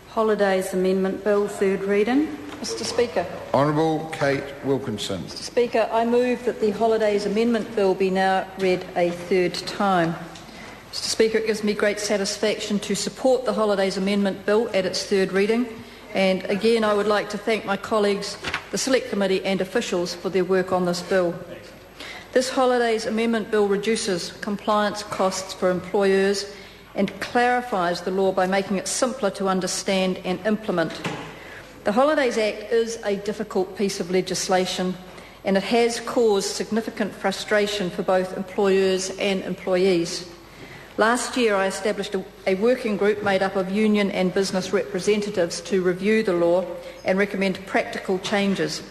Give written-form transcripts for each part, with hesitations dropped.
Holidays Amendment Bill, third reading. Mr Speaker. Honourable Kate Wilkinson. Mr Speaker, I move that the Holidays Amendment Bill be now read a third time. Mr Speaker, it gives me great satisfaction to support the Holidays Amendment Bill at its third reading, and again I would like to thank my colleagues, the Select Committee and officials for their work on this bill. This Holidays Amendment Bill reduces compliance costs for employers and clarifies the law by making it simpler to understand and implement. The Holidays Act is a difficult piece of legislation, and it has caused significant frustration for both employers and employees. Last year I established a working group made up of union and business representatives to review the law and recommend practical changes.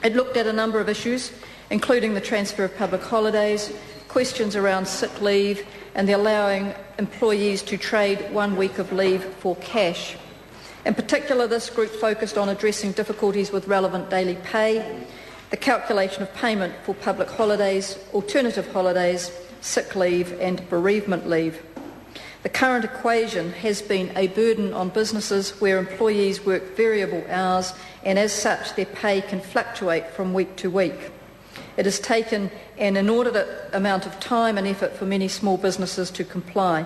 It looked at a number of issues, including the transfer of public holidays, questions around sick leave and the allowing employees to trade 1 week of leave for cash. In particular, this group focused on addressing difficulties with relevant daily pay, the calculation of payment for public holidays, alternative holidays, sick leave and bereavement leave. The current equation has been a burden on businesses where employees work variable hours and as such their pay can fluctuate from week to week. It has taken an inordinate amount of time and effort for many small businesses to comply.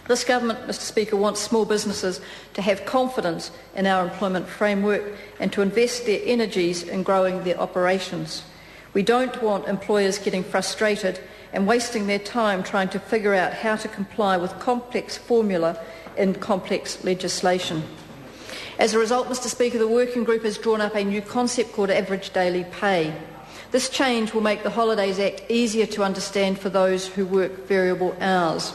This government, Mr Speaker, wants small businesses to have confidence in our employment framework and to invest their energies in growing their operations. We don't want employers getting frustrated and wasting their time trying to figure out how to comply with complex formula in complex legislation. As a result, Mr Speaker, the working group has drawn up a new concept called average daily pay. This change will make the Holidays Act easier to understand for those who work variable hours.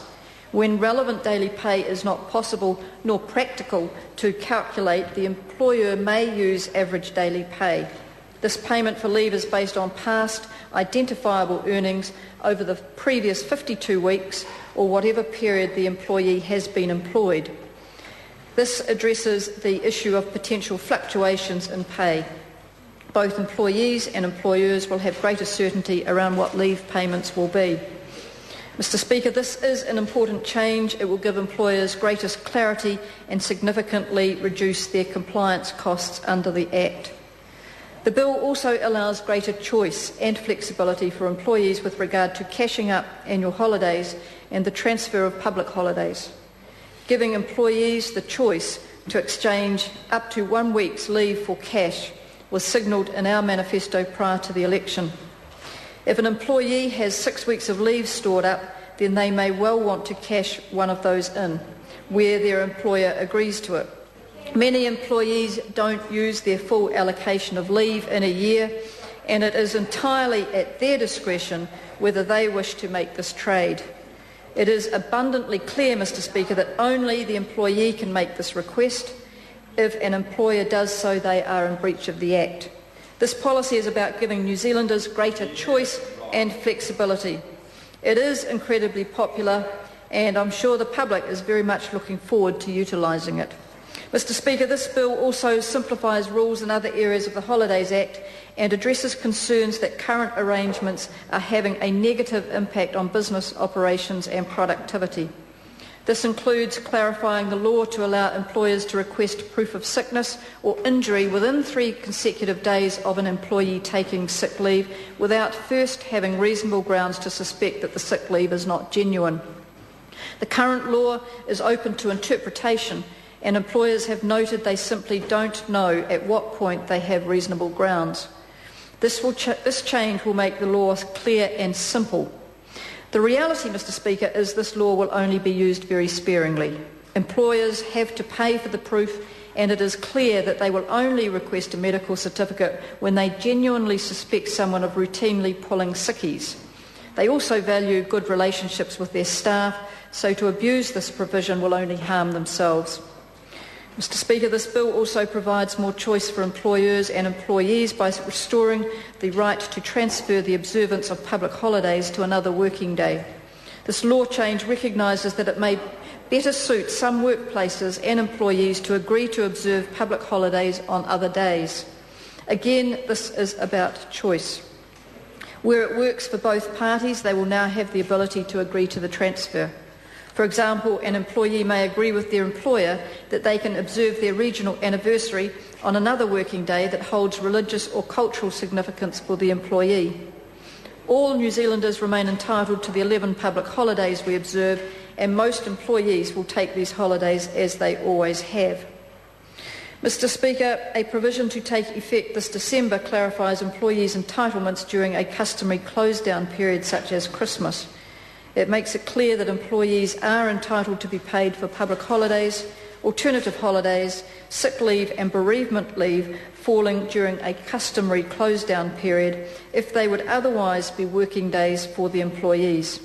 When relevant daily pay is not possible nor practical to calculate, the employer may use average daily pay. This payment for leave is based on past identifiable earnings over the previous 52 weeks or whatever period the employee has been employed. This addresses the issue of potential fluctuations in pay. Both employees and employers will have greater certainty around what leave payments will be. Mr Speaker, this is an important change. It will give employers greater clarity and significantly reduce their compliance costs under the Act. The bill also allows greater choice and flexibility for employees with regard to cashing up annual holidays and the transfer of public holidays. Giving employees the choice to exchange up to 1 week's leave for cash was signalled in our manifesto prior to the election. If an employee has 6 weeks of leave stored up, then they may well want to cash one of those in, where their employer agrees to it. Many employees don't use their full allocation of leave in a year, and it is entirely at their discretion whether they wish to make this trade. It is abundantly clear, Mr Speaker, that only the employee can make this request. If an employer does so, they are in breach of the Act. This policy is about giving New Zealanders greater choice and flexibility. It is incredibly popular, and I'm sure the public is very much looking forward to utilising it. Mr Speaker, this bill also simplifies rules in other areas of the Holidays Act and addresses concerns that current arrangements are having a negative impact on business operations and productivity. This includes clarifying the law to allow employers to request proof of sickness or injury within 3 consecutive days of an employee taking sick leave without first having reasonable grounds to suspect that the sick leave is not genuine. The current law is open to interpretation, and employers have noted they simply don't know at what point they have reasonable grounds. This change will make the law clear and simple. The reality, Mr Speaker, is this law will only be used very sparingly. Employers have to pay for the proof, and it is clear that they will only request a medical certificate when they genuinely suspect someone of routinely pulling sickies. They also value good relationships with their staff, so to abuse this provision will only harm themselves. Mr Speaker, this bill also provides more choice for employers and employees by restoring the right to transfer the observance of public holidays to another working day. This law change recognises that it may better suit some workplaces and employees to agree to observe public holidays on other days. Again, this is about choice. Where it works for both parties, they will now have the ability to agree to the transfer. For example, an employee may agree with their employer that they can observe their regional anniversary on another working day that holds religious or cultural significance for the employee. All New Zealanders remain entitled to the 11 public holidays we observe, and most employees will take these holidays as they always have. Mr. Speaker, a provision to take effect this December clarifies employees' entitlements during a customary close-down period such as Christmas. It makes it clear that employees are entitled to be paid for public holidays, alternative holidays, sick leave and bereavement leave falling during a customary close-down period if they would otherwise be working days for the employees.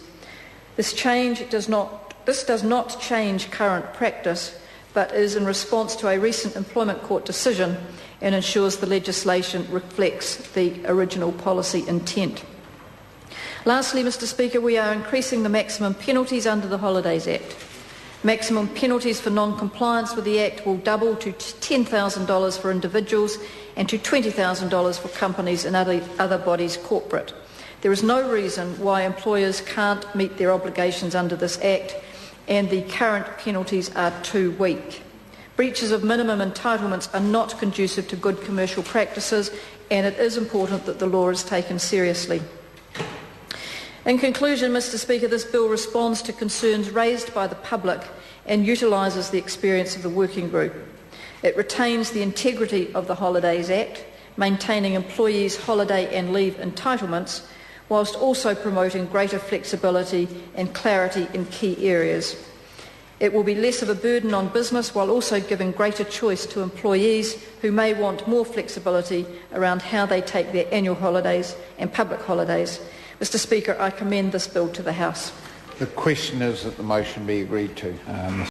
This does not change current practice, but is in response to a recent employment court decision and ensures the legislation reflects the original policy intent. Lastly, Mr. Speaker, we are increasing the maximum penalties under the Holidays Act. Maximum penalties for non-compliance with the Act will double to $10,000 for individuals and to $20,000 for companies and other bodies corporate. There is no reason why employers can't meet their obligations under this Act, and the current penalties are too weak. Breaches of minimum entitlements are not conducive to good commercial practices, and it is important that the law is taken seriously. In conclusion, Mr. Speaker, this bill responds to concerns raised by the public and utilises the experience of the working group. It retains the integrity of the Holidays Act, maintaining employees' holiday and leave entitlements, whilst also promoting greater flexibility and clarity in key areas. It will be less of a burden on business while also giving greater choice to employees who may want more flexibility around how they take their annual holidays and public holidays. Mr. Speaker, I commend this bill to the House. The question is that the motion be agreed to.